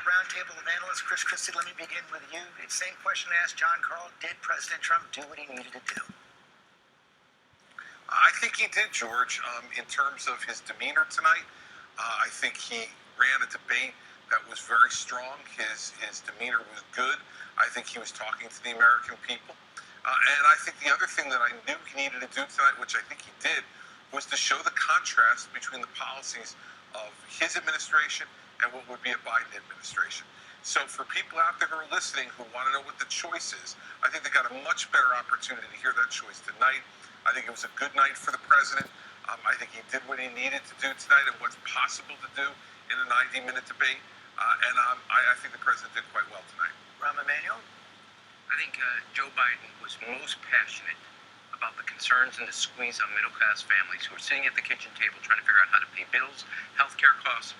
roundtable of analysts. Chris Christie, let me begin with you. Same question I asked John Carl. Did President Trump do what he needed to do? I think he did, George. In terms of his demeanor tonight, I think he ran a debate that was very strong. His demeanor was good. I think he was talking to the American people. And I think the other thing that I knew he needed to do tonight, which I think he did, was to show the contrast between the policies of his administration and what would be a Biden administration. So for people out there who are listening who want to know what the choice is, I think they got a much better opportunity to hear that choice tonight. I think it was a good night for the president. I think he did what he needed to do tonight and what's possible to do in a 90-minute debate. And I think the president did quite well tonight. Rahm Emanuel? I think Joe Biden was most passionate about the concerns and the squeeze on middle-class families who are sitting at the kitchen table trying to figure out how to pay bills, health care costs,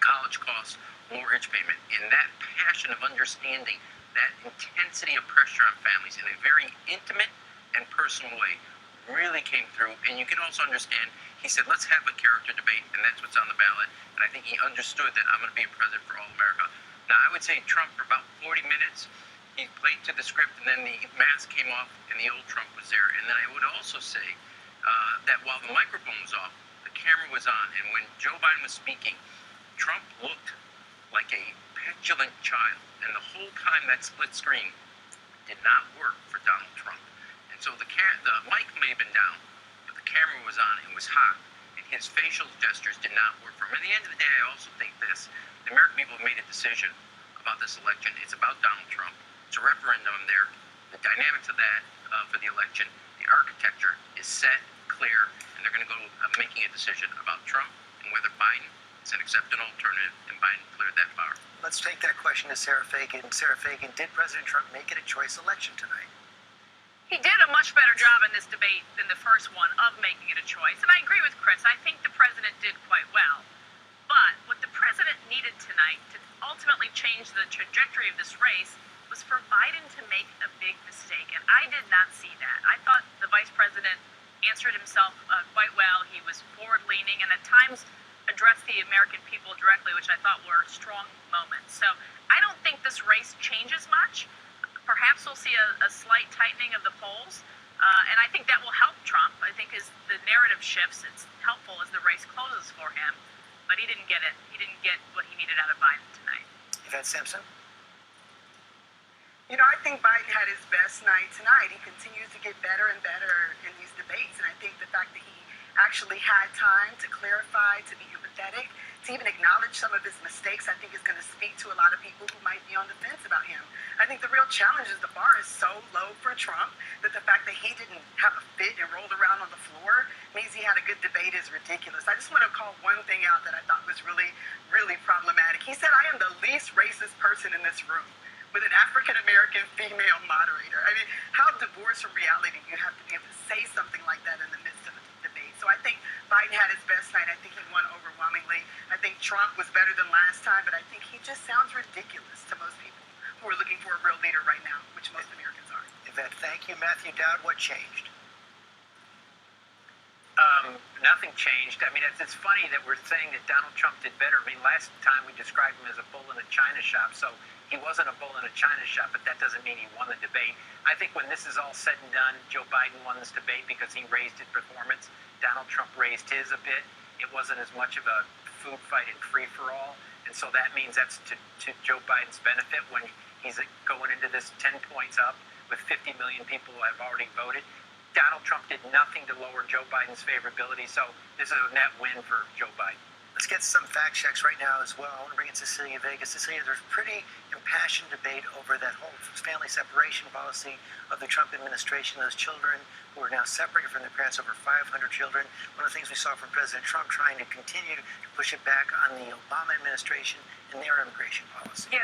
college costs, mortgage payment. And that passion of understanding that intensity of pressure on families in a very intimate and personal way really came through. And you can also understand, he said, let's have a character debate, and that's what's on the ballot. And I think he understood that I'm going to be a president for all America. Now, I would say Trump for about 40 minutes, he played to the script, and then the mask came off, and the old Trump was there. And then I would also say that while the microphone was off, the camera was on. And when Joe Biden was speaking, Trump looked like a petulant child. And the whole time that split screen did not work for Donald Trump. And so the mic may have been down, but the camera was on and was hot. And his facial gestures did not work for him. At the end of the day, I also think this. The American people have made a decision about this election. It's about Donald Trump. It's a referendum there. The dynamics of that for the election, the architecture is set, clear, and they're going to go making a decision about Trump and whether Biden is an accepted alternative, and Biden cleared that bar. Let's take that question to Sarah Fagan. Sarah Fagan, did President Trump make it a choice election tonight? He did a much better job in this debate than the first one of making it a choice. And I agree with Chris. I think the president did quite well. But what the president needed tonight to ultimately change the trajectory of this race was for Biden to make a big mistake. And I did not see that. I thought the vice president answered himself quite well. He was forward-leaning and at times addressed the American people directly, which I thought were strong moments. So I don't think this race changes much. Perhaps we'll see a slight tightening of the polls, and I think that will help Trump. I think as the narrative shifts, it's helpful as the race closes for him, but he didn't get it. He didn't get what he needed out of Biden tonight. Yvette Simpson? You know, I think Biden had his best night tonight. He continues to get better and better in these debates, and I think the fact that he actually had time to clarify, to be empathetic, to even acknowledge some of his mistakes, I think is going to speak to a lot of people who might be on the fence about him. I think the real challenge is the bar is so low for Trump that the fact that he didn't have a fit and rolled around on the floor means he had a good debate is ridiculous. I just want to call one thing out that I thought was really, really problematic. He said, I am the least racist person in this room, with an African-American female moderator. I mean, how divorced from reality do you have to be able to say something like that in the midst of a debate? So I think Biden had his best night. I think he won overwhelmingly. I think Trump was better than last time, but I think he just sounds ridiculous to most people who are looking for a real leader right now, which most Americans are. Yvette, thank you. Matthew Dowd, what changed? Nothing changed. I mean, it's funny that we're saying that Donald Trump did better. I mean, last time we described him as a bull in a china shop, so he wasn't a bull in a china shop, but that doesn't mean he won the debate. I think when this is all said and done, Joe Biden won this debate because he raised his performance. Donald Trump raised his a bit. It wasn't as much of a food fight and free-for-all, and so that means that's to Joe Biden's benefit when he's going into this 10 points up with 50 million people who have already voted. Donald Trump did nothing to lower Joe Biden's favorability, so this is a net win for Joe Biden. Let's get some fact checks right now as well. I want to bring in Cecilia Vegas. Cecilia, there's pretty impassioned debate over that whole family separation policy of the Trump administration. Those children who are now separated from their parents, over 500 children. One of the things we saw from President Trump trying to continue to push it back on the Obama administration and their immigration policy. Yeah.